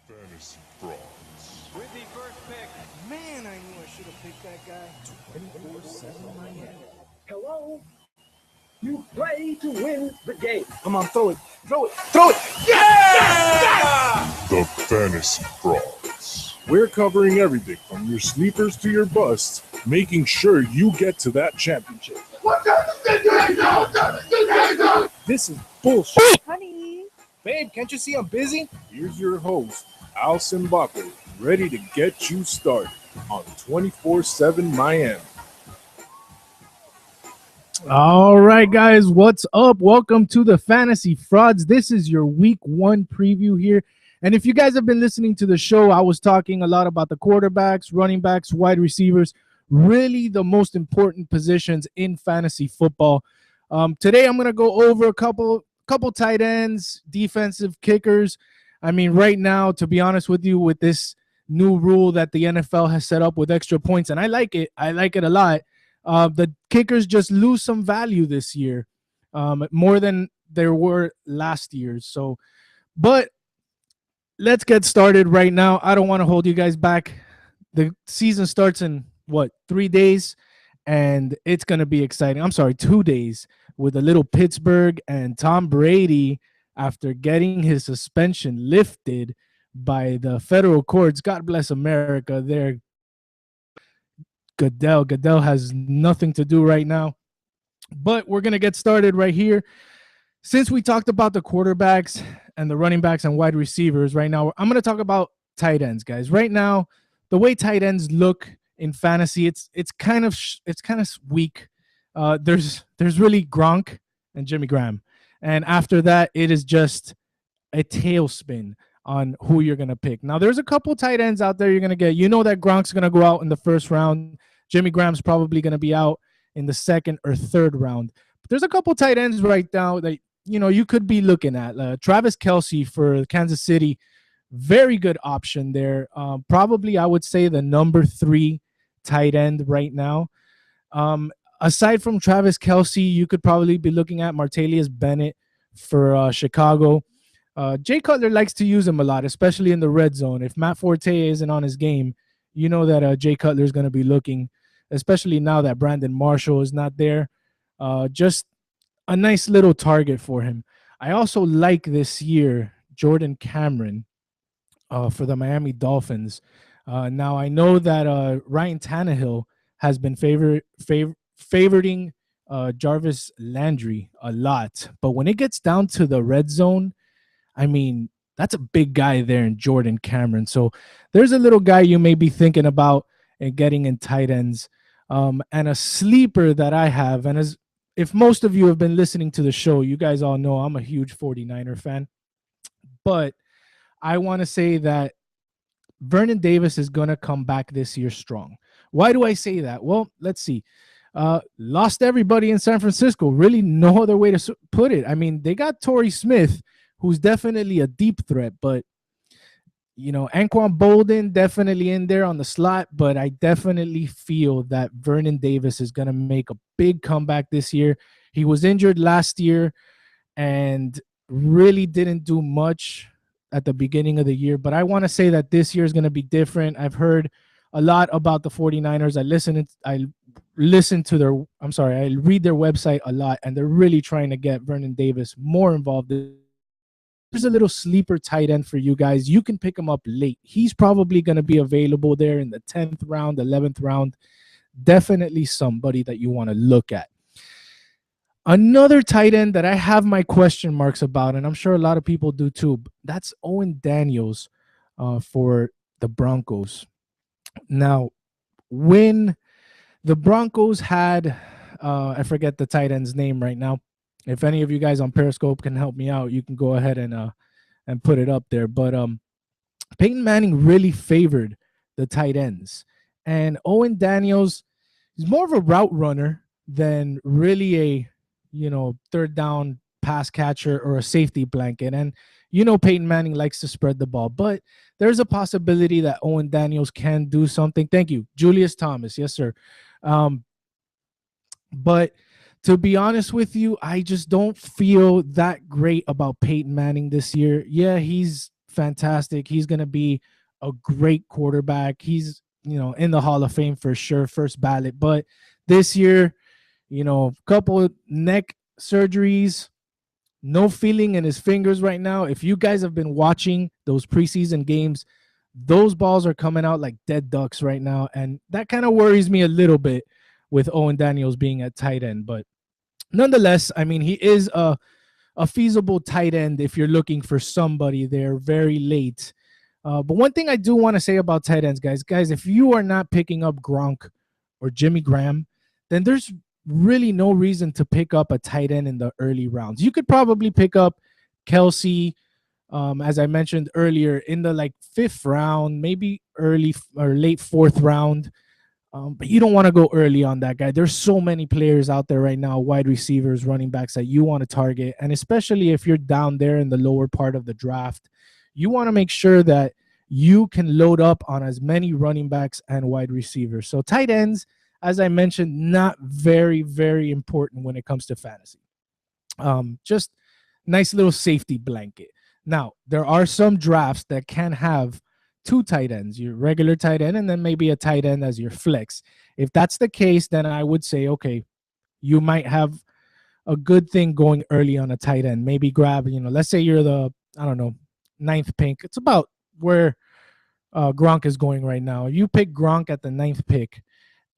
Fantasy Frauds. With the first pick. Man, I knew I should have picked that guy. 24/7 Miami. Hello? You play to win the game. Come on, throw it. Throw it. Throw it. Yes! The Fantasy Frauds. We're covering everything from your sleepers to your busts, making sure you get to that championship. This is bullshit. Honey. Babe, can't you see I'm busy? Here's your host, Al Simbako, ready to get you started on 24/7 Miami. All right, guys, what's up? Welcome to the Fantasy Frauds. This is your week one preview here. And if you guys have been listening to the show, I was talking a lot about the quarterbacks, running backs, wide receivers, really the most important positions in fantasy football. Today, I'm going to go over a couple tight ends, defensive kickers. I mean, right now, to be honest with you, with this new rule that the NFL has set up with extra points, and I like it a lot. The kickers just lose some value this year, more than there were last year. So, but let's get started right now. I don't want to hold you guys back. The season starts in 3 days, and it's going to be exciting. I'm sorry, 2 days, with a little Pittsburgh and Tom Brady after getting his suspension lifted by the federal courts. God bless America. There, Goodell has nothing to do right now. But we're going to get started right here. Since we talked about the quarterbacks and the running backs and wide receivers, right now I'm going to talk about tight ends, guys. Right now, the way tight ends look in fantasy, it's kind of weak. There's really Gronk and Jimmy Graham. And after that, it is just a tailspin on who you're going to pick. Now, there's a couple tight ends out there you're going to get. You know that Gronk's going to go out in the first round. Jimmy Graham's probably going to be out in the second or third round. But there's a couple tight ends right now that, you could be looking at. Travis Kelce for Kansas City, very good option there. Probably, I would say, the number 3 tight end right now. Aside from Travis Kelce, you could probably be looking at Martavius Bennett for Chicago. Jay Cutler likes to use him a lot, especially in the red zone. If Matt Forte isn't on his game, you know that Jay Cutler is going to be looking, especially now that Brandon Marshall is not there. Just a nice little target for him. I also like this year Jordan Cameron for the Miami Dolphins. Now, I know that Ryan Tannehill has been favoriting Jarvis Landry a lot. But when it gets down to the red zone, I mean, that's a big guy there in Jordan Cameron. So there's a little guy you may be thinking about and getting in tight ends. And a sleeper that I have, and if most of you have been listening to the show, you guys all know I'm a huge 49er fan. But I want to say that Vernon Davis is going to come back this year strong. Why do I say that? Well, let's see. Lost everybody in San Francisco. Really no other way to put it. I mean, they got Torrey Smith, who's definitely a deep threat, but Anquan Bolden definitely in there on the slot, but I definitely feel that Vernon Davis is going to make a big comeback this year. He was injured last year and really didn't do much at the beginning of the year, but I want to say that this year is going to be different. I've heard a lot about the 49ers. I read their website a lot, and they're really trying to get Vernon Davis more involved. There's a little sleeper tight end for you guys. You can pick him up late. He's probably going to be available there in the 10th round, 11th round. Definitely somebody that you want to look at. Another tight end that I have my question marks about, and I'm sure a lot of people do too, that's Owen Daniels for the Broncos. Now, when the Broncos had, I forget the tight end's name right now. If any of you guys on Periscope can help me out, you can go ahead and put it up there. But Peyton Manning really favored the tight ends. And Owen Daniels is more of a route runner than really a, third down pass catcher or a safety blanket. And Peyton Manning likes to spread the ball. But there's a possibility that Owen Daniels can do something. Thank you. Julius Thomas. Yes, sir. But to be honest with you, I just don't feel that great about Peyton Manning this year. Yeah, he's fantastic. He's going to be a great quarterback. He's, in the Hall of Fame for sure, first ballot. But this year, couple neck surgeries, no feeling in his fingers right now. If you guys have been watching those preseason games, those balls are coming out like dead ducks right now. And that kind of worries me a little bit with Owen Daniels being at tight end. But nonetheless, I mean, he is a feasible tight end if you're looking for somebody there very late. But one thing I do want to say about tight ends, guys, if you are not picking up Gronk or Jimmy Graham, then there's really no reason to pick up a tight end in the early rounds. You could probably pick up Kelsey, as I mentioned earlier, in the 5th round, maybe early or late 4th round. But you don't want to go early on that guy. There's so many players out there right now, wide receivers, running backs, that you want to target. And especially if you're down there in the lower part of the draft, you want to make sure that you can load up on as many running backs and wide receivers. So tight ends, as I mentioned, not very, very important when it comes to fantasy. Just nice little safety blanket. Now, there are some drafts that can have 2 tight ends, your regular tight end, and then maybe a tight end as your flex. If that's the case, then I would say, okay, you might have a good thing going early on a tight end. Maybe grab, let's say you're the, 9th pick. It's about where Gronk is going right now. You pick Gronk at the 9th pick,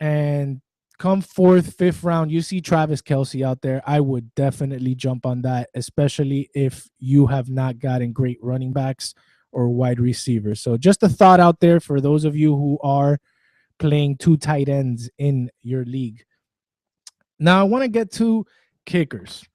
and come 4th, 5th round, you see Travis Kelce out there. I would definitely jump on that, especially if you have not gotten great running backs or wide receivers. So just a thought out there for those of you who are playing 2 tight ends in your league. Now I want to get to kickers.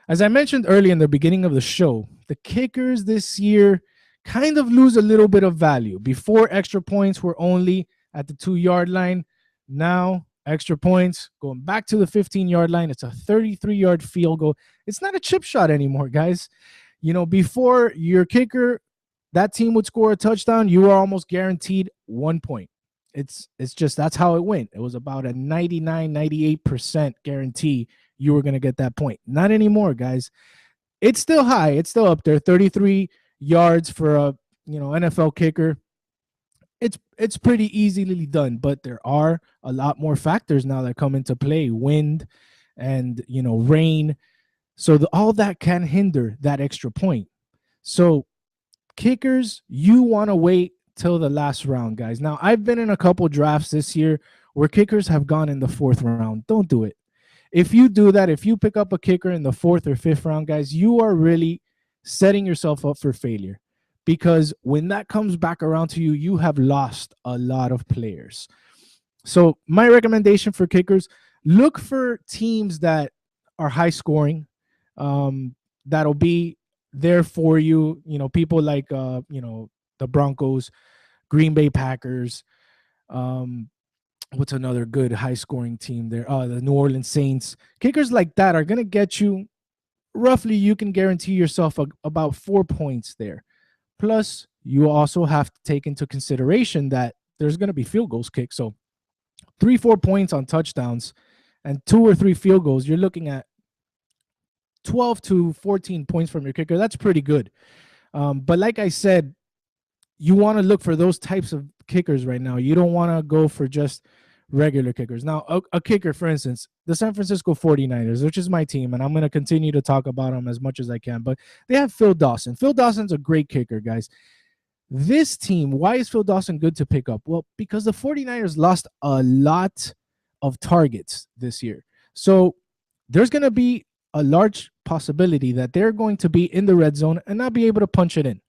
As I mentioned earlier in the beginning of the show, the kickers this year kind of lose a little bit of value. Before, extra points were only at the 2-yard line. Now extra points going back to the 15-yard line. It's a 33-yard field goal. It's not a chip shot anymore, guys. Before, your kicker, that team would score a touchdown, you were almost guaranteed 1 point. It's just, that's how it went. It was about a 98% guarantee you were going to get that point. Not anymore, guys. It's still high. It's still up there. 33 yards for a NFL kicker. It's pretty easily done, but there are a lot more factors now that come into play. Wind and rain. So all that can hinder that extra point. So kickers, you want to wait till the last round, guys. Now, I've been in a couple drafts this year where kickers have gone in the 4th round. Don't do it. If you do that, if you pick up a kicker in the 4th or 5th round, guys, you are really setting yourself up for failure, because when that comes back around to you, you have lost a lot of players. So my recommendation for kickers, look for teams that are high scoring, that'll be there for you. People like the Broncos, Green Bay Packers, what's another good high scoring team there? The New Orleans Saints. Kickers like that are going to get you roughly, you can guarantee yourself about 4 points there. Plus, you also have to take into consideration that there's going to be field goals kicked. So 3-4 points on touchdowns and 2 or 3 field goals, you're looking at 12 to 14 points from your kicker. That's pretty good. But like I said, you want to look for those types of kickers right now. You don't want to go for just regular kickers. Now, a kicker, for instance, the San Francisco 49ers, which is my team, and I'm going to continue to talk about them as much as I can, but they have Phil Dawson. Phil Dawson's a great kicker, guys. This team, why is Phil Dawson good to pick up? Well, because the 49ers lost a lot of targets this year. So there's going to be a large possibility that they're going to be in the red zone and not be able to punch it in.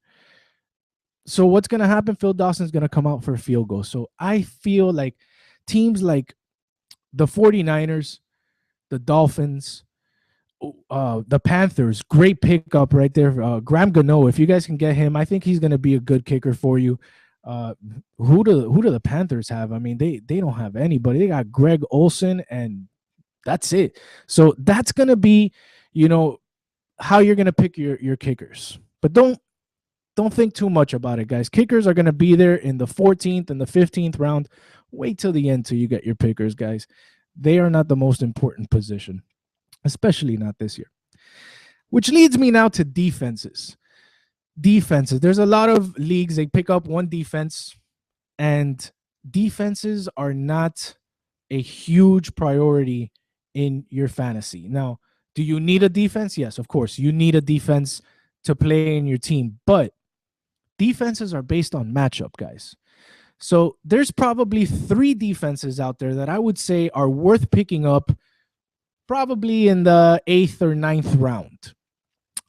So what's going to happen? Phil Dawson's going to come out for a field goal. So I feel like teams like the 49ers, the Dolphins, the Panthers, great pickup right there. Graham Gano, if you guys can get him, I think he's going to be a good kicker for you. Who do the Panthers have? I mean, they don't have anybody. They got Greg Olsen, and that's it. So that's going to be, how you're going to pick your kickers. But don't think too much about it, guys. Kickers are going to be there in the 14th and the 15th round. Wait till the end till you get your pickers, guys. They are not the most important position, especially not this year. Which leads me now to defenses. defenses. There's a lot of leagues, they pick up one defense, and defenses are not a huge priority in your fantasy. Now, do you need a defense? Yes, of course. You need a defense to play in your team, but defenses are based on matchup, guys. So there's probably 3 defenses out there that I would say are worth picking up probably in the 8th or 9th round.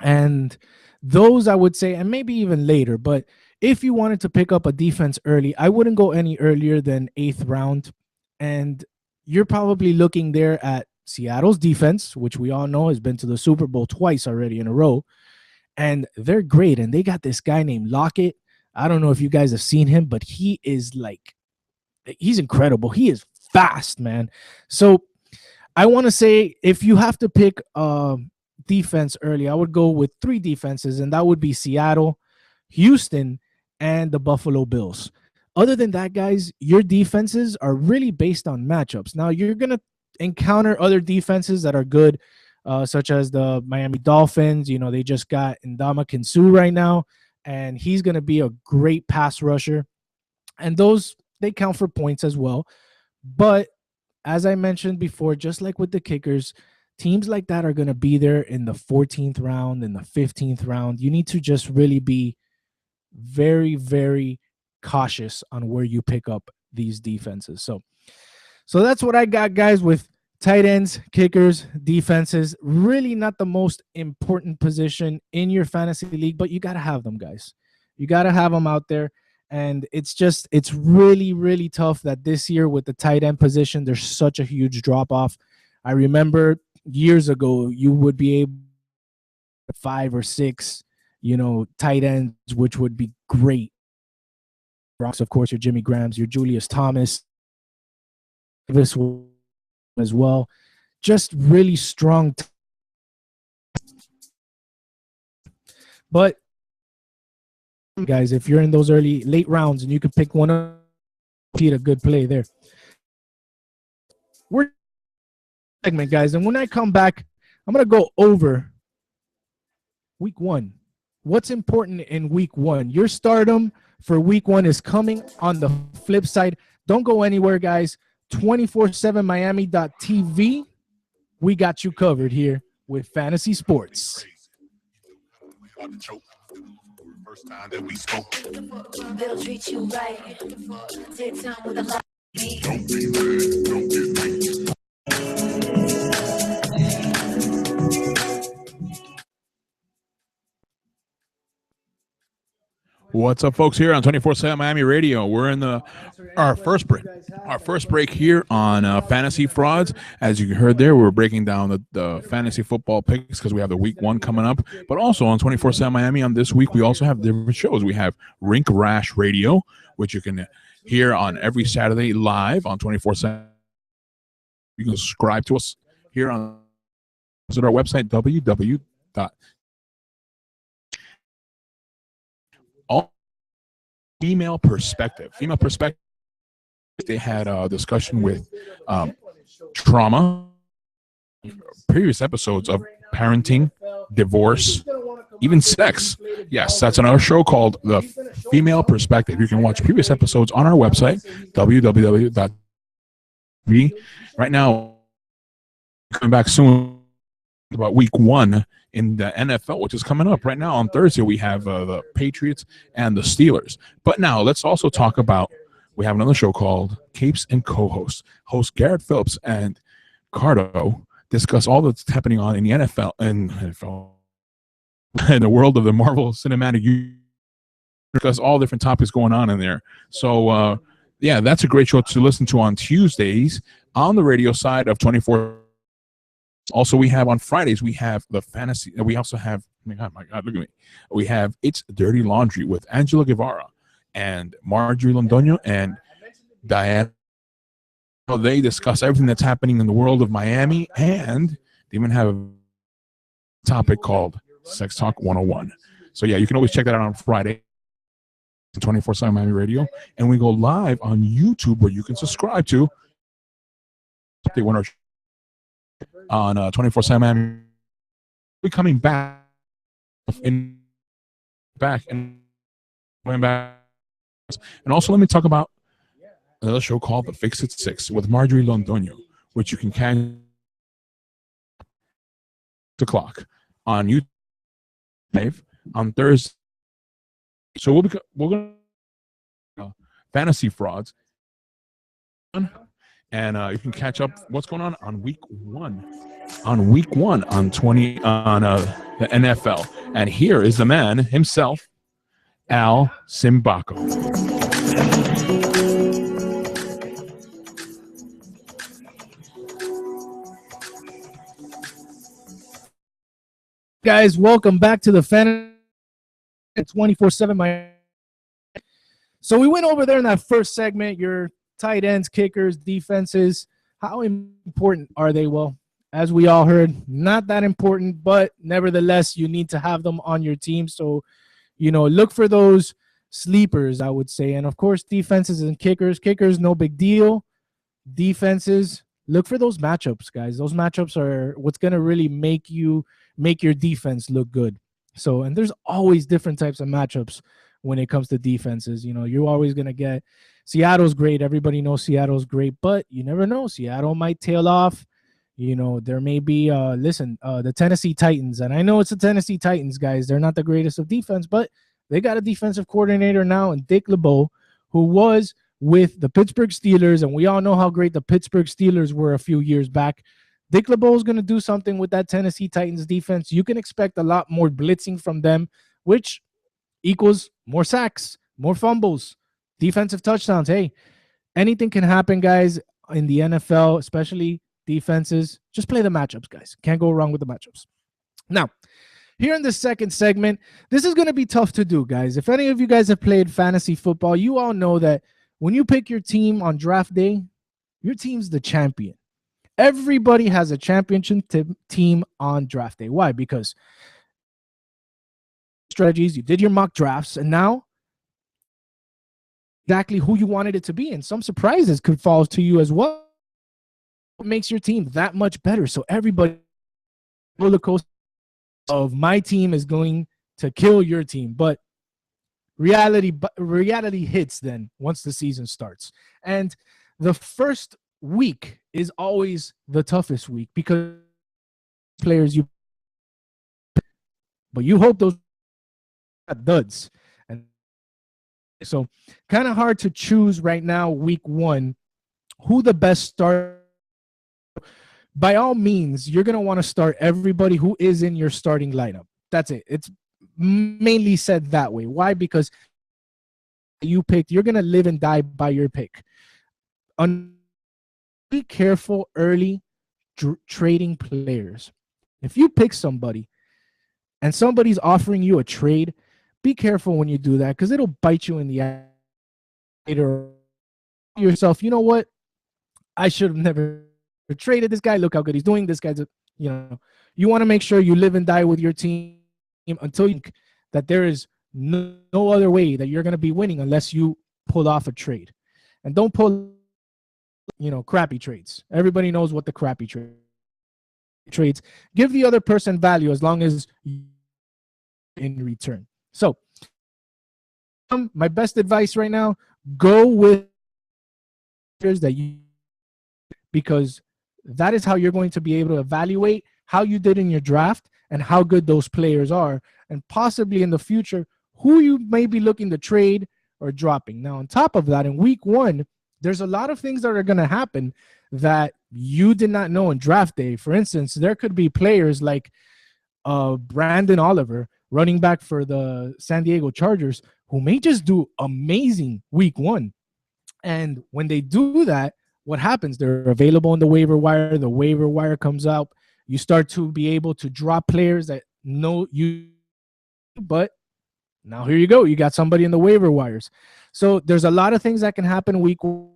And those I would say, and maybe even later, but if you wanted to pick up a defense early, I wouldn't go any earlier than 8th round. And you're probably looking there at Seattle's defense, which we all know has been to the Super Bowl twice already in a row. And they're great. And they got this guy named Lockett. I don't know if you guys have seen him, but he's incredible. He is fast, man. So I want to say, if you have to pick defense early, I would go with 3 defenses, and that would be Seattle, Houston, and the Buffalo Bills. Other than that, guys, your defenses are really based on matchups. Now, you're going to encounter other defenses that are good, such as the Miami Dolphins. You know, they just got Ndamukong Suh right now, and he's going to be a great pass rusher. And those, they count for points as well. But as I mentioned before, just like with the kickers, teams like that are going to be there in the 14th round, in the 15th round. You need to just really be very, very cautious on where you pick up these defenses. So that's what I got, guys, with tight ends, kickers, defenses. Really not the most important position in your fantasy league, but you got to have them, guys. You got to have them out there. And it's really, really tough that this year with the tight end position, there's such a huge drop off. I remember years ago, you would be able to 5 or 6, tight ends, which would be great. Of course, your Jimmy Grahams, your Julius Thomas, this as well. Just really strong. But guys, if you're in those late rounds and you can pick one up, a good play there. We're segment, guys, and when I come back, I'm gonna go over week 1. What's important in week 1? Your stardom for week 1 is coming on the flip side. Don't go anywhere, guys. 247miami.tv. We got you covered here with Fantasy Sports. First time that we spoke. They'll treat you right. Take time with a lot. Don't be mad, don't get mad. What's up, folks? Here on 24/7 Miami Radio, we're in our first break here on Fantasy Frauds. As you heard there, we're breaking down the fantasy football picks because we have the week 1 coming up. But also on 24/7 Miami on this week, we also have different shows. We have Rink Rash Radio, which you can hear on every Saturday live on 24/7. You can subscribe to us here on our website, www. Female perspective. They had a discussion with trauma, previous episodes of parenting, divorce, even sex. Yes, that's another show called The Female Perspective. You can watch previous episodes on our website, www.v. Right now, coming back soon about week 1 in the NFL, which is coming up right now on Thursday. We have the Patriots and the Steelers. But now let's also talk about, we have another show called Capes and Co-Hosts. Host Garrett Phillips and Cardo discuss all that's happening on in the NFL and in the world of the Marvel Cinematic Universe. Discuss all different topics going on in there. So yeah, that's a great show to listen to on Tuesdays on the radio side of 24. Also, we have on Fridays, we have the fantasy. We also have, my God, look at me. We have It's Dirty Laundry with Angela Guevara and Marjorie Londoño and Diana. They discuss everything that's happening in the world of Miami, and they even have a topic called Sex Talk 101. So yeah, you can always check that out on Friday, 24/7 Miami Radio, and we go live on YouTube where you can subscribe to. They want our on 24/7 Miami. We're coming back in back and going back. And also, let me talk about another show called The Fix It 6 with Marjorie Londoño, which you can catch o'clock on YouTube live on Thursday. So we're going to fantasy frauds, and you can catch up what's going on week one. On week one on the NFL, and here is the man himself, Al Simbaco. Guys, welcome back to the Fantasy 24/7. So we went over there in that first segment, your tight ends, kickers, defenses. How important are they? Well, as we all heard, not that important, but nevertheless, you need to have them on your team. So, look for those sleepers, I would say. And of course, defenses and kickers. Kickers, no big deal. Defenses, look for those matchups, guys. Those matchups are what's going to really make your defense look good. So, and there's always different types of matchups when it comes to defenses. You're always going to get Seattle's great. Everybody knows Seattle's great, but you never know. Seattle might tail off. There may be, the Tennessee Titans. And I know it's the Tennessee Titans, guys. They're not the greatest of defense, but they got a defensive coordinator now in Dick LeBeau, who was with the Pittsburgh Steelers. And we all know how great the Pittsburgh Steelers were a few years back. Dick LeBeau is going to do something with that Tennessee Titans defense. You can expect a lot more blitzing from them, which equals more sacks, more fumbles, defensive touchdowns. Hey, anything can happen, guys, in the NFL, especially defenses. Just play the matchups, guys. Can't go wrong with the matchups. Now, here in the second segment, this is going to be tough to do, guys. If any of you guys have played fantasy football, you all know that when you pick your team on draft day, your team's the champion. Everybody has a championship team on draft day. Why? Because strategies, you did your mock drafts, and now exactly who you wanted it to be. And some surprises could fall to you as well. What makes your team that much better? So everybody roller coaster of my team is going to kill your team. But reality hits then once the season starts. And the first week is always the toughest week because players but you hope those are duds. And so kind of hard to choose right now, week one, who the best start. By all means, you're going to want to start everybody who is in your starting lineup. That's it. It's mainly said that way. Why? Because you picked, you're going to live and die by your pick. Be careful early trading players. If you pick somebody and somebody's offering you a trade, be careful when you do that because it'll bite you in the ass later. Yourself, you know what? I should have never traded this guy. Look how good he's doing. This guy's you want to make sure you live and die with your team until you think that there is no other way that you're going to be winning unless you pull off a trade. And don't pull crappy trades. Everybody knows what the crappy trades. Give the other person value as long as in return. So my best advice right now, go with that because that is how you're going to be able to evaluate how you did in your draft and how good those players are, and possibly in the future who you may be looking to trade or dropping. Now, on top of that, in week one, there's a lot of things that are going to happen that you did not know in draft day. For instance, there could be players like Brandon Oliver, running back for the San Diego Chargers, who may just do amazing week one. And when they do that, what happens? They're available on the waiver wire. The waiver wire comes out. You start to be able to drop players that know you. But now here you go. You got somebody in the waiver wires. So there's a lot of things that can happen week one.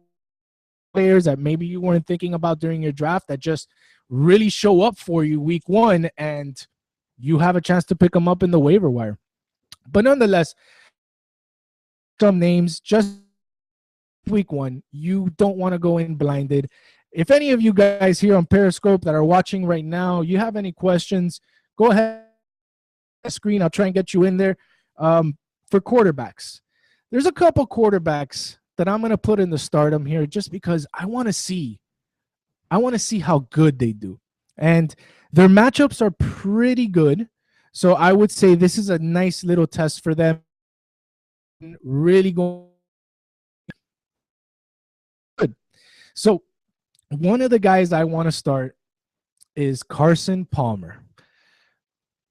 Players that maybe you weren't thinking about during your draft that just really show up for you week one, and you have a chance to pick them up in the waiver wire. But nonetheless, some names just week one, you don't want to go in blinded. If any of you guys here on Periscope that are watching right now, you have any questions, go ahead screen. I'll try and get you in there. For quarterbacks, there's a couple quarterbacks that I'm gonna put in the stardom here just because I want to see how good they do. And their matchups are pretty good. So I would say this is a nice little test for them. Really going good. So one of the guys I want to start is Carson Palmer.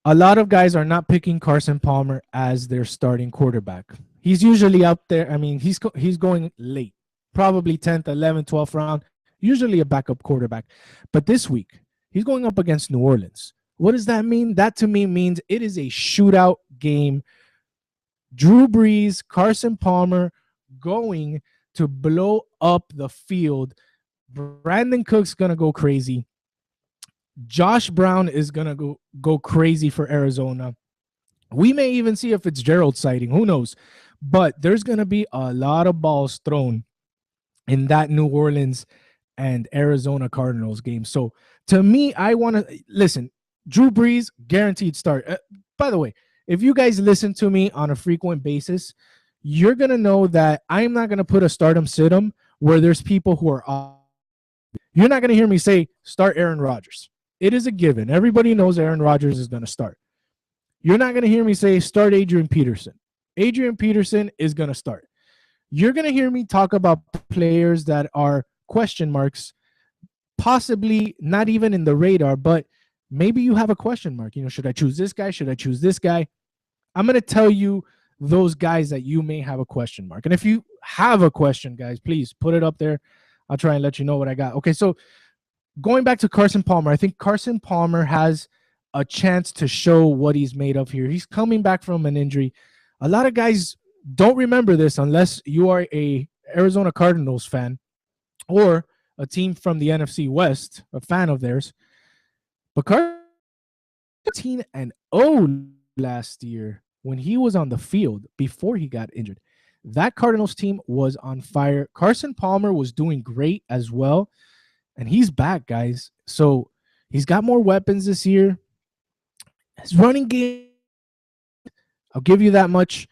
A lot of guys are not picking Carson Palmer as their starting quarterback. He's usually up there. I mean, he's going late, probably 10th, 11th, 12th round, usually a backup quarterback. But this week, he's going up against New Orleans. What does that mean? That to me means it is a shootout game. Drew Brees, Carson Palmer going to blow up the field. Brandon Cook's going to go crazy. Josh Brown is going to go crazy for Arizona. We may even see a Fitzgerald sighting. Who knows? But there's going to be a lot of balls thrown in that New Orleans and Arizona Cardinals game. So to me, I want to listen. Drew Brees, guaranteed start. By the way, if you guys listen to me on a frequent basis, you're going to know that I'm not going to put a stardom sit-em where there's people who are off. You're not going to hear me say start Aaron Rodgers. It is a given. Everybody knows Aaron Rodgers is going to start. You're not going to hear me say start Adrian Peterson. Adrian Peterson is going to start. You're going to hear me talk about players that are question marks, possibly not even in the radar, but maybe you have a question mark. Should I choose this guy? Should I choose this guy? I'm going to tell you those guys that you may have a question mark. And if you have a question, guys, please put it up there. I'll try and let you know what I got. Okay, so going back to Carson Palmer, I think Carson Palmer has a chance to show what he's made of here. He's coming back from an injury. A lot of guys don't remember this unless you are a Arizona Cardinals fan or a team from the NFC West, a fan of theirs. But Carson 13-0 last year when he was on the field before he got injured. That Cardinals team was on fire. Carson Palmer was doing great as well. And he's back, guys. So he's got more weapons this year. His running game, I'll give you that much.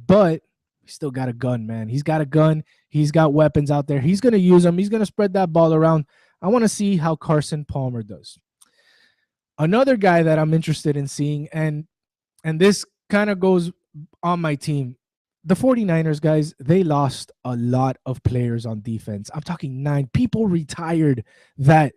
But he's still got a gun, man. He's got a gun. He's got weapons out there. He's going to use them. He's going to spread that ball around. I want to see how Carson Palmer does. Another guy that I'm interested in seeing, and this kind of goes on my team, the 49ers, guys, they lost a lot of players on defense. I'm talking 9 people retired that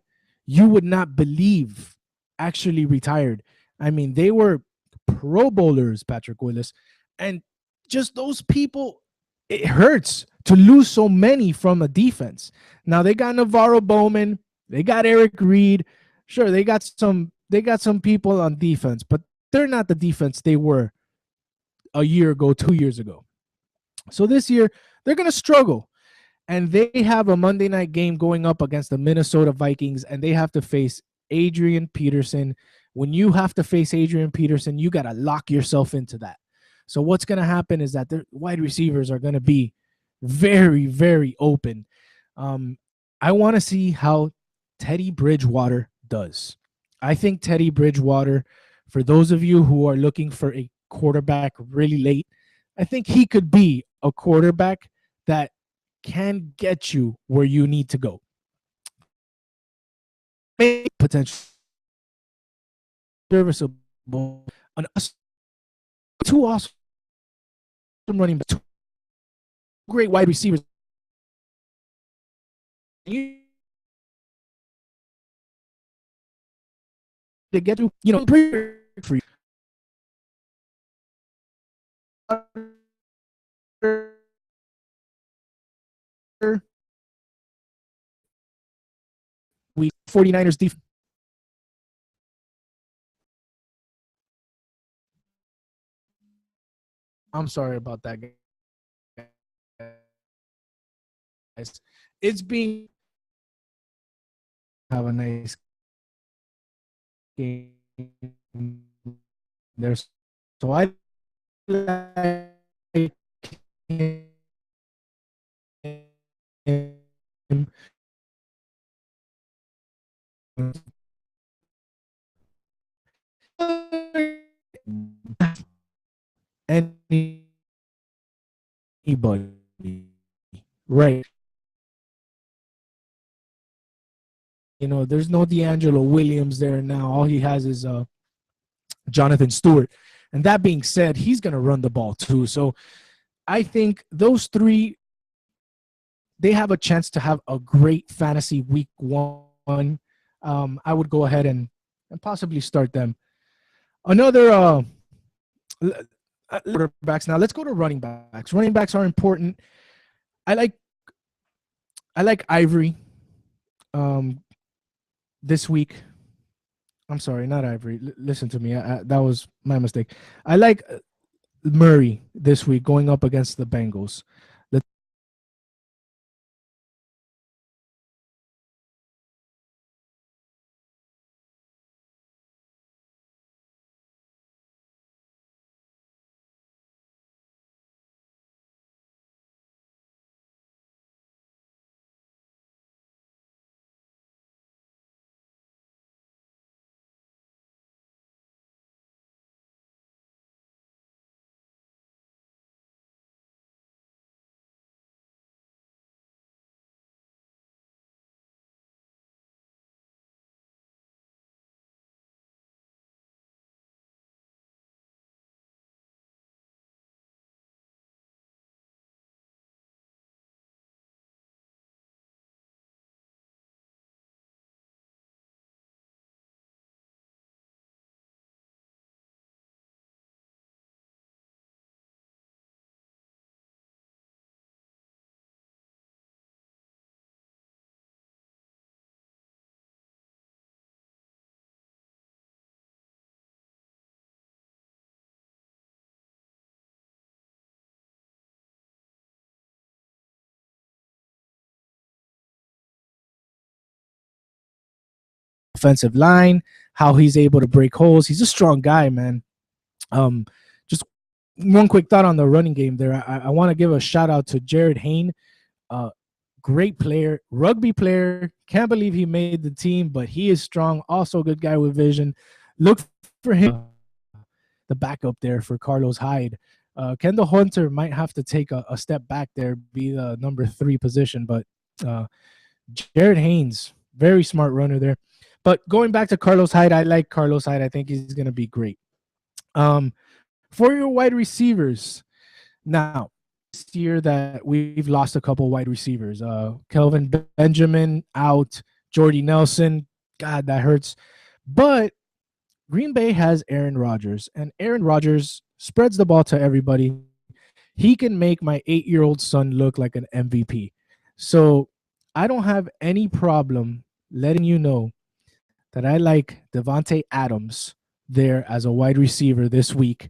you would not believe actually retired. I mean, they were Pro Bowlers, Patrick Willis, and just those people, it hurts to lose so many from a defense. Now, they got Navarro Bowman. They got Eric Reed. Sure, they got some people on defense, but they're not the defense they were a year ago, 2 years ago. So this year, they're going to struggle. And they have a Monday night game going up against the Minnesota Vikings, and they have to face Adrian Peterson. When you have to face Adrian Peterson, you got to lock yourself into that. So what's going to happen is that the wide receivers are going to be very, very open. I want to see how Teddy Bridgewater does. I think Teddy Bridgewater, for those of you who are looking for a quarterback really late, I think he could be a quarterback that can get you where you need to go. Potential serviceable. Two awesome running backs, 2 great wide receivers. To get to, for you. We 49ers defense. I'm sorry about that, guys. It's being have a nice game there. So I like him. And anybody. Right. You know, there's no D'Angelo Williams there now. All he has is Jonathan Stewart. And that being said, he's going to run the ball too. So I think those three, they have a chance to have a great fantasy week one. I would go ahead and possibly start them. Another quarterbacks. Now let's go to running backs. Running backs are important. I like Ivory this week. I'm sorry, not Ivory. Listen to me. That was my mistake. I like Murray this week going up against the Bengals. The offensive line, how he's able to break holes. He's a strong guy, man. Just one quick thought on the running game there. I want to give a shout out to Jared Hayne. Great player, rugby player. Can't believe he made the team, but he is strong. Also a good guy with vision. Look for him, the backup there for Carlos Hyde. Kendall Hunter might have to take a step back there, be the number 3 position, but Jared Haynes, very smart runner there. But going back to Carlos Hyde, I like Carlos Hyde. I think he's going to be great. For your wide receivers, now, this year that we've lost a couple wide receivers. Kelvin Benjamin out, Jordy Nelson. God, that hurts. But Green Bay has Aaron Rodgers, and Aaron Rodgers spreads the ball to everybody. He can make my 8-year-old son look like an MVP. So I don't have any problem letting you know that I like Devontae Adams there as a wide receiver this week.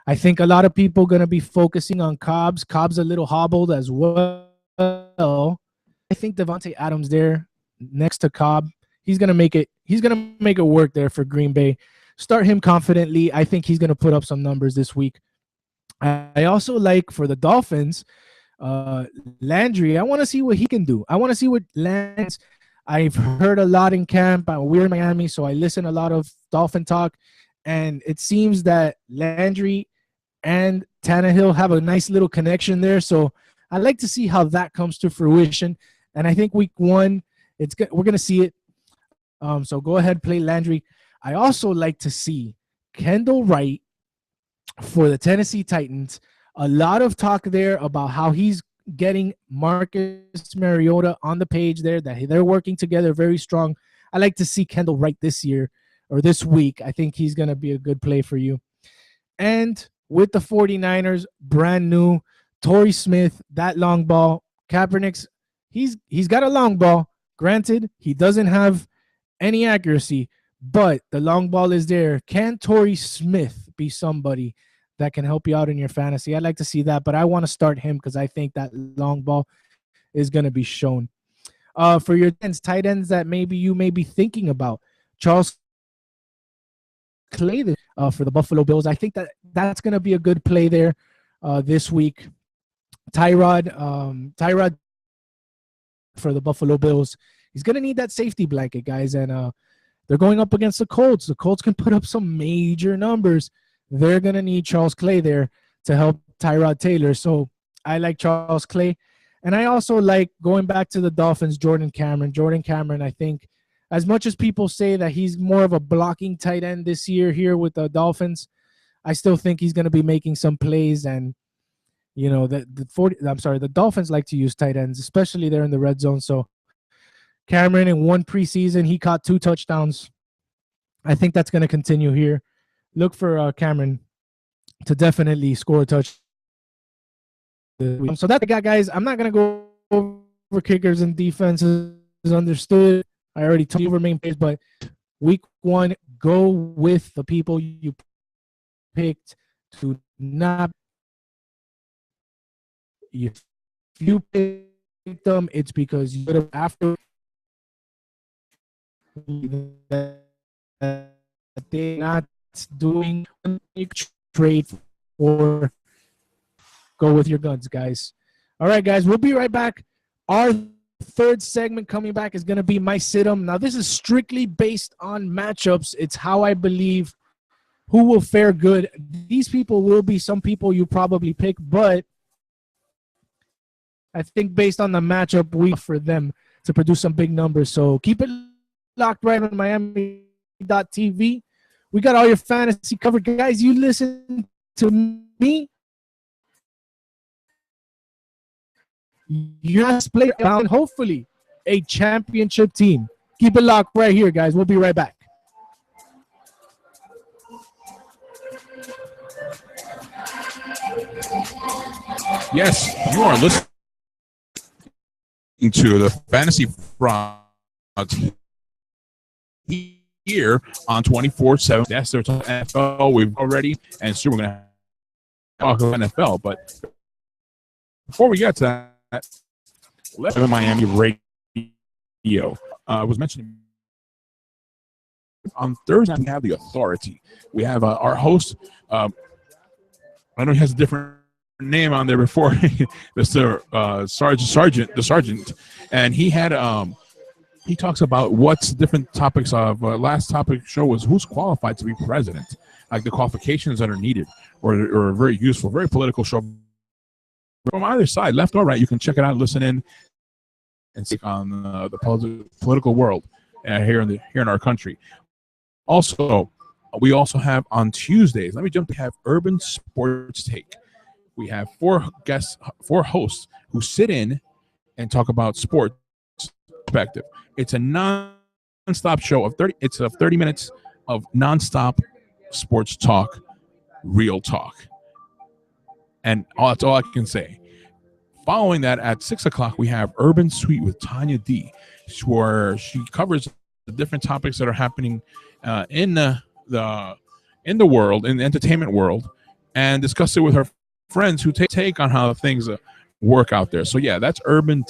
I think a lot of people are going to be focusing on Cobbs. Cobb's a little hobbled as well. I think Devontae Adams there next to Cobb, he's going to make it. He's going to make it work there for Green Bay. Start him confidently. I think he's going to put up some numbers this week. I also like for the Dolphins, Landry. I want to see what he can do. I want to see what Lance. I've heard a lot in camp. We're in Miami, so I listen a lot of Dolphin talk, and it seems that Landry and Tannehill have a nice little connection there. So I like to see how that comes to fruition. And I think week one, we're going to see it. So go ahead, play Landry. I also like to see Kendall Wright for the Tennessee Titans. A lot of talk there about how he's getting Marcus Mariota on the page there, that they're working together very strong. I like to see Kendall Wright this year or this week. I think he's going to be a good play for you. And with the 49ers, brand new, Torrey Smith, that long ball. Kaepernick's, he's got a long ball. Granted, he doesn't have any accuracy, but the long ball is there. Can Torrey Smith be somebody that can help you out in your fantasy? I'd like to see that, but I want to start him because I think that long ball is going to be shown. For your tight ends that maybe you may be thinking about, Charles Clay for the Buffalo Bills. I think that's going to be a good play there this week. Tyrod for the Buffalo Bills. He's going to need that safety blanket, guys, and they're going up against the Colts. The Colts can put up some major numbers. They're going to need Charles Clay there to help Tyrod Taylor. So I like Charles Clay. And I also like, going back to the Dolphins, Jordan Cameron. Jordan Cameron, I think, as much as people say that he's more of a blocking tight end this year here with the Dolphins, I still think he's going to be making some plays. And, you know, the Dolphins like to use tight ends, especially there in the red zone. So Cameron, in one preseason, he caught 2 touchdowns. I think that's going to continue here. Look for Cameron to definitely score a touchdown. So that's the guy, guys. I'm not going to go over kickers and defenses. Understood. I already told you over main players, but week 1, go with the people you picked. To not, if you picked them, it's because you could have, after that they're not doing trade or go with your guns, guys. All right, guys, we'll be right back. Our third segment coming back is going to be my sit-em. Now, this is strictly based on matchups. It's how I believe who will fare good. These people will be some people you probably pick, but I think based on the matchup, we for them to produce some big numbers. So keep it locked right on Miami.tv. We got all your fantasy covered. Guys, you listen to me. You have to play down, hopefully, a championship team. Keep it locked right here, guys. We'll be right back. Yes, you are listening to the Fantasy Frauds here on 24/7. Yes, there's NFL. We've already, and soon we're going to talk about NFL. But before we get to that, let's have Miami Radio. I was mentioning on Thursday we have the Authority. We have our host. I know he has a different name on there before, Mr. Sergeant, and he had he talks about what's different topics of last topic show was who's qualified to be president, like the qualifications that are needed or very useful, very political show. From either side, left or right, you can check it out, listen in, and see on the political world here in our country. Also, we also have on Tuesdays. Let me jump. We have Urban Sports Take. We have 4 hosts who sit in and talk about sports perspective. It's a non-stop show of 30. It's 30 minutes of non-stop sports talk, real talk. And that's all I can say. Following that, at 6 o'clock, we have Urban Suite with Tanya D, where she covers the different topics that are happening in the world, in the entertainment world, and discuss it with her friends who take on how things work out there. So yeah, that's Urban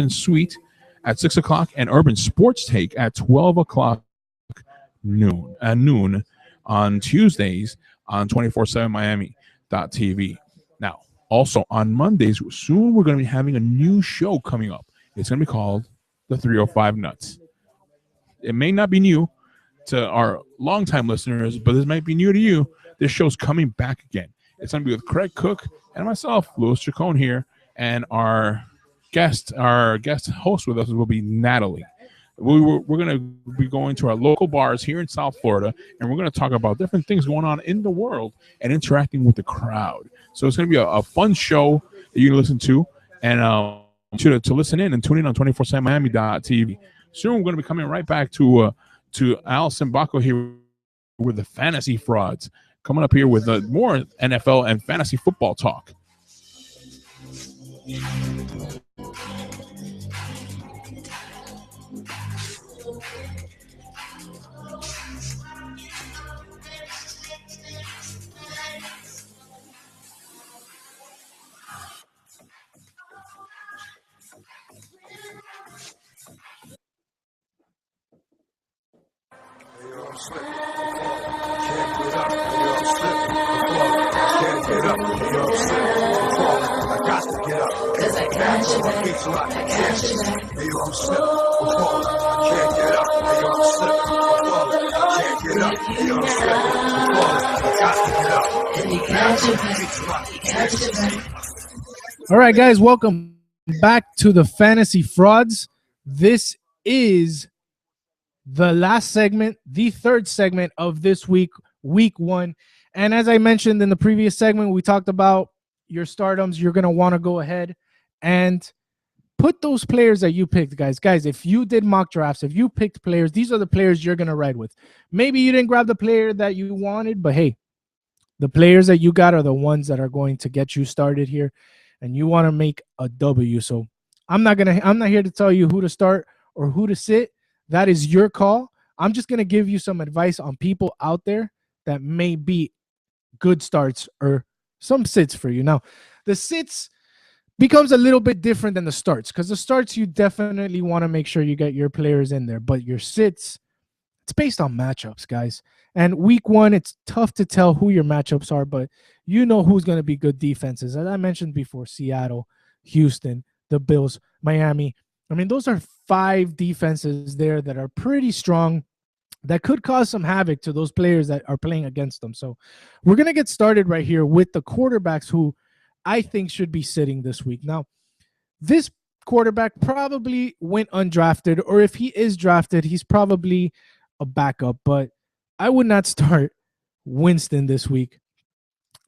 Suite at 6 o'clock, and Urban Sports Take at 12 o'clock noon on Tuesdays on 247miami.tv. Now, also on Mondays, soon we're going to be having a new show coming up. It's going to be called The 305 Nuts. It may not be new to our longtime listeners, but this might be new to you. This show's coming back again. It's going to be with Craig Cook and myself, Louis Chacon here, and our guest host with us will be Natalie. We're going to be going to our local bars here in South Florida, and we're going to talk about different things going on in the world and interacting with the crowd. So it's going to be a fun show that you can listen to, and to listen in and tune in on 247miami.tv. Soon we're going to be coming right back to Allison Baco here with the Fantasy Frauds, coming up here with more NFL and fantasy football talk. All right, guys, welcome back to the Fantasy Frauds. This is the last segment, the third segment of this week, week one. And as I mentioned in the previous segment, we talked about your stardoms. You're going to want to go ahead and put those players that you picked, guys. Guys, if you did mock drafts, if you picked players, these are the players you're going to ride with. Maybe you didn't grab the player that you wanted, but hey, the players that you got are the ones that are going to get you started here, and you want to make a W. So I'm not here to tell you who to start or who to sit. That is your call. I'm just going to give you some advice on people out there that may be good starts or some sits for you. Now, the sits becomes a little bit different than the starts, because the starts, you definitely want to make sure you get your players in there, but your sits, it's based on matchups, guys. And week one, it's tough to tell who your matchups are, but you know who's going to be good defenses. As I mentioned before, Seattle, Houston, the Bills, Miami. I mean, those are 5 defenses there that are pretty strong, that could cause some havoc to those players that are playing against them. So we're going to get started right here with the quarterbacks who I think should be sitting this week. Now, this quarterback probably went undrafted, or if he is drafted, he's probably a backup, but I would not start Winston this week.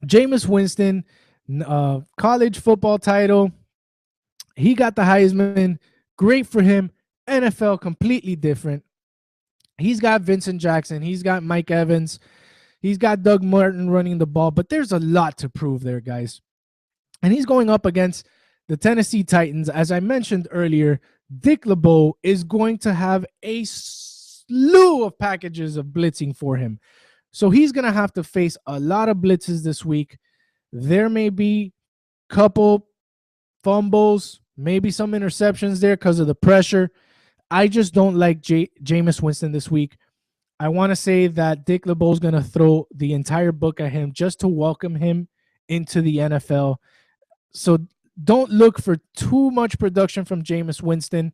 Jameis Winston, college football title. He got the Heisman. Great for him. NFL, completely different. He's got Vincent Jackson. He's got Mike Evans. He's got Doug Martin running the ball, but there's a lot to prove there, guys. And he's going up against the Tennessee Titans. As I mentioned earlier, Dick LeBeau is going to have a slew of packages of blitzing for him. So he's going to have to face a lot of blitzes this week. There may be a couple fumbles, maybe some interceptions there because of the pressure. I just don't like Jameis Winston this week. I want to say that Dick LeBeau is going to throw the entire book at him just to welcome him into the NFL. So don't look for too much production from Jameis Winston.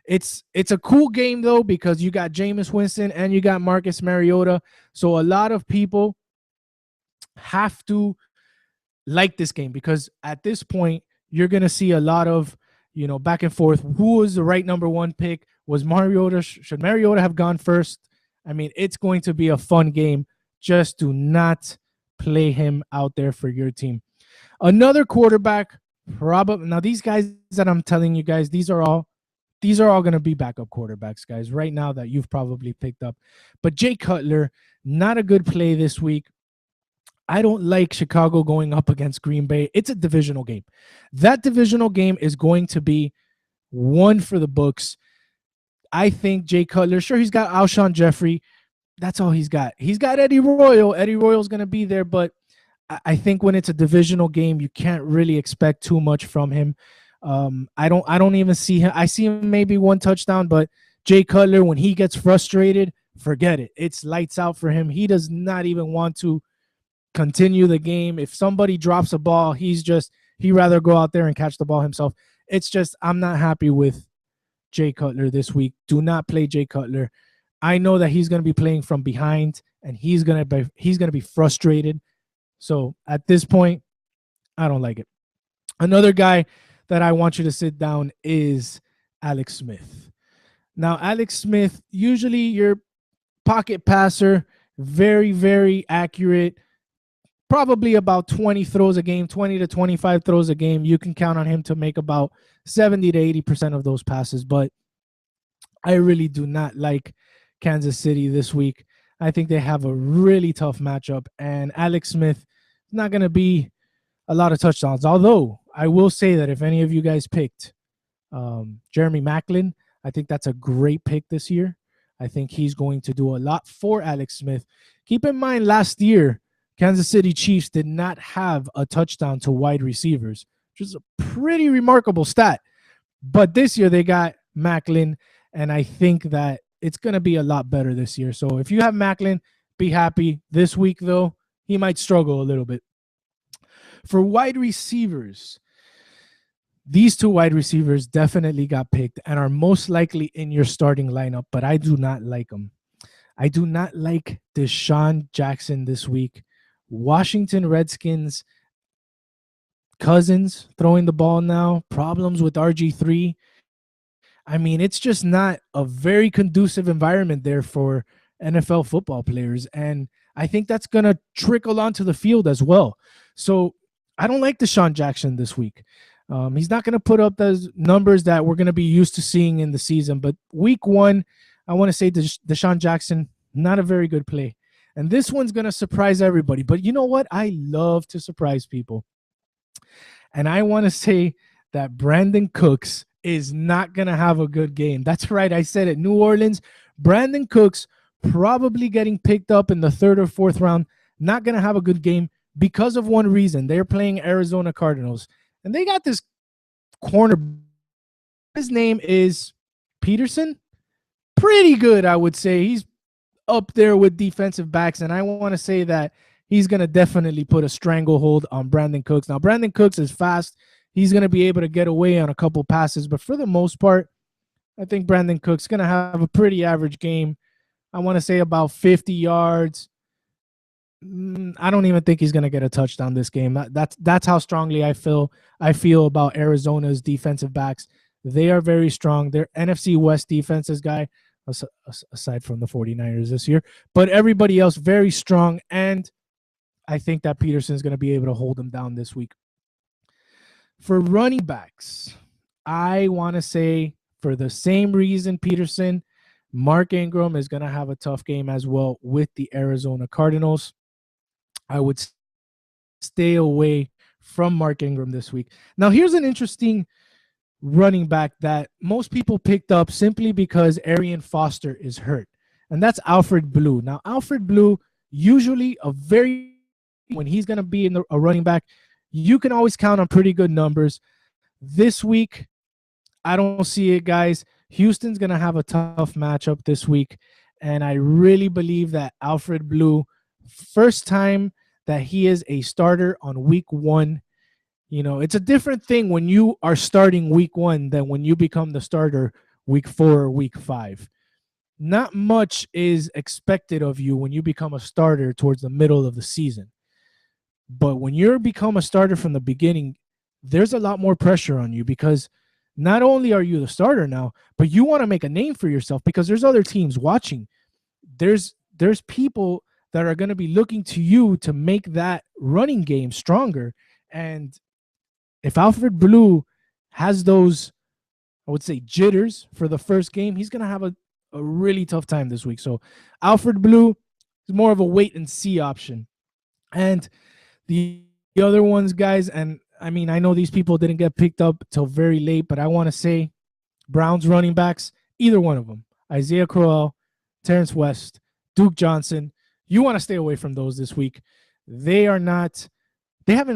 It's a cool game, though, because you got Jameis Winston and you got Marcus Mariota. So a lot of people have to like this game, because at this point, you're going to see a lot of, back and forth. Who was the right number one pick? Was Mariota? Should Mariota have gone first? I mean, it's going to be a fun game. Just do not play him out there for your team. Another quarterback, probably. Now, these guys that I'm telling you guys, these are all going to be backup quarterbacks, guys, right now that you've probably picked up. But Jay Cutler, not a good play this week. I don't like Chicago going up against Green Bay. It's a divisional game. That divisional game is going to be one for the books. I think Jay Cutler, sure, he's got Alshon Jeffrey. That's all he's got. He's got Eddie Royal. Eddie Royal's going to be there, but I think when it's a divisional game, you can't really expect too much from him. I don't even see him. I see him maybe one touchdown, but Jay Cutler, when he gets frustrated, forget it. It's lights out for him. He does not even want to continue the game. If somebody drops a ball, he'd rather go out there and catch the ball himself. It's just, I'm not happy with Jay Cutler this week. Do not play Jay Cutler. I know that he's going to be playing from behind, and he's going to be frustrated. So at this point, I don't like it. Another guy that I want you to sit down is Alex Smith. Now, Alex Smith, usually your pocket passer, very, very accurate, probably about 20 throws a game, 20 to 25 throws a game. You can count on him to make about 70 to 80% of those passes, but I really do not like Kansas City this week. I think they have a really tough matchup, and Alex Smith is not going to be a lot of touchdowns. Although I will say that if any of you guys picked Jeremy Maclin, I think that's a great pick this year. I think he's going to do a lot for Alex Smith. Keep in mind, last year, Kansas City Chiefs did not have a touchdown to wide receivers, which is a pretty remarkable stat. But this year they got Maclin, and I think that it's going to be a lot better this year. So if you have Maclin, be happy. This week, though, he might struggle a little bit. For wide receivers, these two wide receivers definitely got picked and are most likely in your starting lineup, but I do not like them. I do not like Deshaun Jackson this week. Washington Redskins, Cousins throwing the ball now, problems with RG3. I mean, it's just not a very conducive environment there for NFL football players. And I think that's going to trickle onto the field as well. So I don't like Deshaun Jackson this week. He's not going to put up those numbers that we're going to be used to seeing in the season. But week 1, I want to say Deshaun Jackson, not a very good play. And this one's going to surprise everybody. But you know what? I love to surprise people. And I want to say that Brandon Cooks is not going to have a good game. That's right. I said it. New Orleans, Brandon Cooks probably getting picked up in the 3rd or 4th round. Not going to have a good game because of one reason. They're playing Arizona Cardinals. And they got this corner. His name is Peterson. Pretty good, I would say. He's up there with defensive backs. And I want to say that he's going to definitely put a stranglehold on Brandon Cooks. Now, Brandon Cooks is fast. He's going to be able to get away on a couple passes. But for the most part, I think Brandon Cooks is going to have a pretty average game. I want to say about 50 yards. I don't even think he's going to get a touchdown this game. That's how strongly I feel about Arizona's defensive backs. They are very strong. They're NFC West defenses guy, aside from the 49ers this year. But everybody else very strong, and I think that Peterson's going to be able to hold them down this week. For running backs, I want to say for the same reason Peterson, Mark Ingram is going to have a tough game as well with the Arizona Cardinals. I would stay away from Mark Ingram this week. Now, here's an interesting running back that most people picked up simply because Arian Foster is hurt, and that's Alfred Blue. Now, Alfred Blue, usually when he's going to be in a running back, you can always count on pretty good numbers. This week, I don't see it, guys. Houston's going to have a tough matchup this week, and I really believe that Alfred Blue, first time that he is a starter on week 1, it's a different thing when you are starting week 1 than when you become the starter week 4 or week 5. Not much is expected of you when you become a starter towards the middle of the season. But when you become a starter from the beginning, there's a lot more pressure on you because not only are you the starter now, but you want to make a name for yourself because there's other teams watching. There's people that are going to be looking to you to make that running game stronger. And if Alfred Blue has those, I would say, jitters for the first game, he's going to have a really tough time this week. So Alfred Blue is more of a wait and see option. And the other ones, guys, and I mean, I know these people didn't get picked up till very late, but I want to say Browns running backs, either one of them, Isaiah Crowell, Terrence West, Duke Johnson, you want to stay away from those this week. They haven't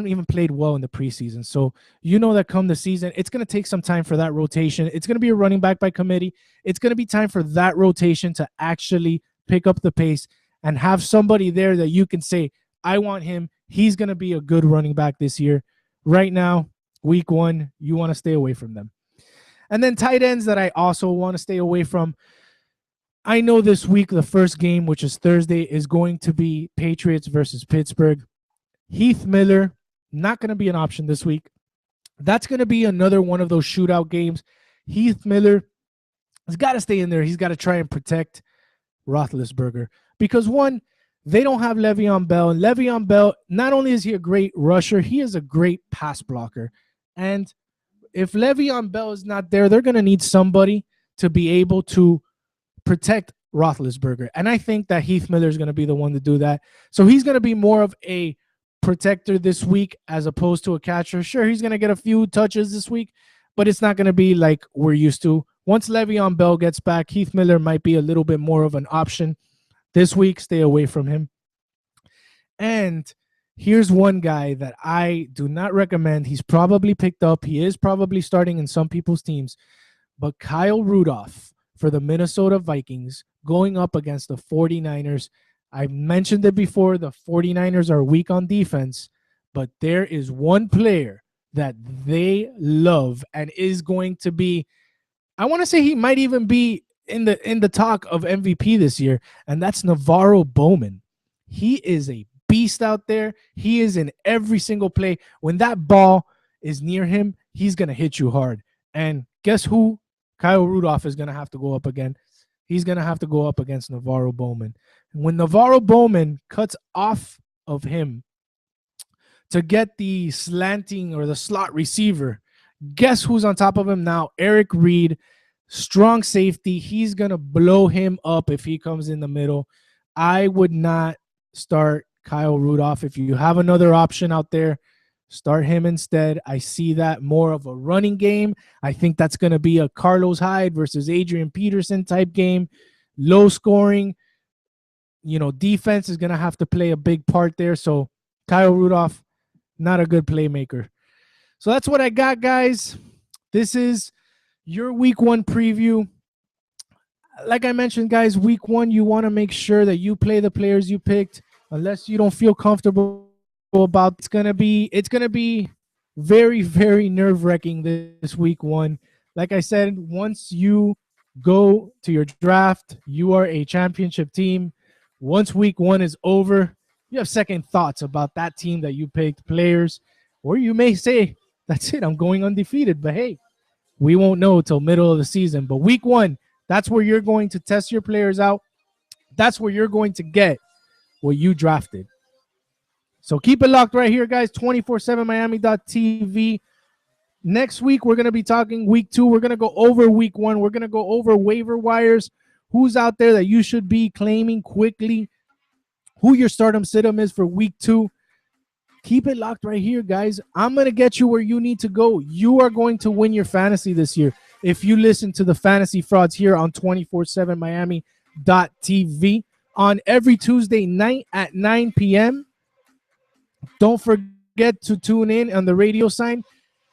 even played well in the preseason. So you know that come the season, it's going to take some time for that rotation. It's going to be a running back by committee. It's going to be time for that rotation to actually pick up the pace and have somebody there that you can say, I want him. He's going to be a good running back this year. Right now, week 1, you want to stay away from them. And then tight ends that I also want to stay away from. I know this week, the first game, which is Thursday, is going to be Patriots versus Pittsburgh. Heath Miller, not going to be an option this week. That's going to be another one of those shootout games. Heath Miller has got to stay in there. He's got to try and protect Roethlisberger. Because, one, they don't have Le'Veon Bell. And Le'Veon Bell, not only is he a great rusher, he is a great pass blocker. And if Le'Veon Bell is not there, they're going to need somebody to be able to protect Roethlisberger. And I think that Heath Miller is going to be the one to do that. So he's going to be more of a protector this week as opposed to a catcher. Sure, he's going to get a few touches this week, but it's not going to be like we're used to. Once Le'Veon Bell gets back, Heath Miller might be a little bit more of an option. This week, stay away from him. And here's one guy that I do not recommend. He's probably picked up. He is probably starting in some people's teams. But Kyle Rudolph for the Minnesota Vikings going up against the 49ers. I mentioned it before. The 49ers are weak on defense. But there is one player that they love and is going to be, I want to say he might even be in the talk of MVP this year, and that's Navarro Bowman. He is a beast out there. He is in every single play. When that ball is near him, he's going to hit you hard. And guess who Kyle Rudolph is going to have to go up again? He's going to have to go up against Navarro Bowman. When Navarro Bowman cuts off of him to get the slanting or the slot receiver, guess who's on top of him now? Eric Reed, strong safety. He's going to blow him up if he comes in the middle. I would not start Kyle Rudolph. If you have another option out there, start him instead. I see that more of a running game. I think that's going to be a Carlos Hyde versus Adrian Peterson type game. Low scoring. Defense is going to have to play a big part there. So Kyle Rudolph, not a good playmaker. So that's what I got, guys. This is your week 1 preview. Like I mentioned, guys, week 1, you want to make sure that you play the players you picked. Unless you don't feel comfortable about it's gonna be very, very nerve-wracking this week 1. Like I said, once you go to your draft, you are a championship team. Once week 1 is over, you have second thoughts about that team that you picked, players, or you may say, that's it, I'm going undefeated. But hey, we won't know till middle of the season. But week 1, that's where you're going to test your players out. That's where you're going to get what you drafted. So keep it locked right here, guys. 247miami.tv. Next week, we're going to be talking week 2. We're going to go over week 1. We're going to go over waiver wires. Who's out there that you should be claiming quickly? Who your stardom sit-em is for week 2. Keep it locked right here, guys. I'm going to get you where you need to go. You are going to win your fantasy this year if you listen to the Fantasy Frauds here on 247miami.tv on every Tuesday night at 9 p.m. Don't forget to tune in on the radio sign.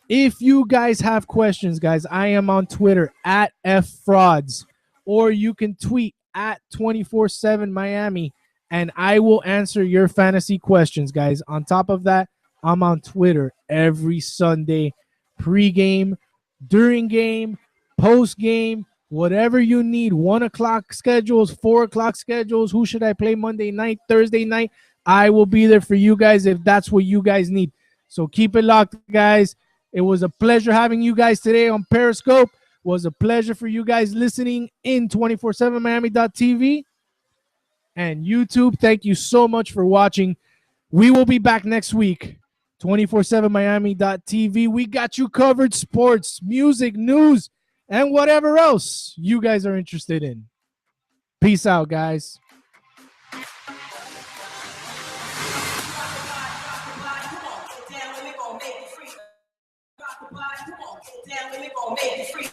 If you guys have questions, guys, I am on Twitter at @FFrauds, or you can tweet at 247Miami, and I will answer your fantasy questions, guys. On top of that, I'm on Twitter every Sunday, pregame, during game, post game, whatever you need. 1 o'clock schedules, 4 o'clock schedules. Who should I play Monday night, Thursday night? I will be there for you guys if that's what you guys need. So keep it locked, guys. It was a pleasure having you guys today on Periscope. It was a pleasure for you guys listening in 247miami.tv and YouTube. Thank you so much for watching. We will be back next week. 247miami.tv. We got you covered. Sports, music, news, and whatever else you guys are interested in. Peace out, guys. Down, we gon' make it free.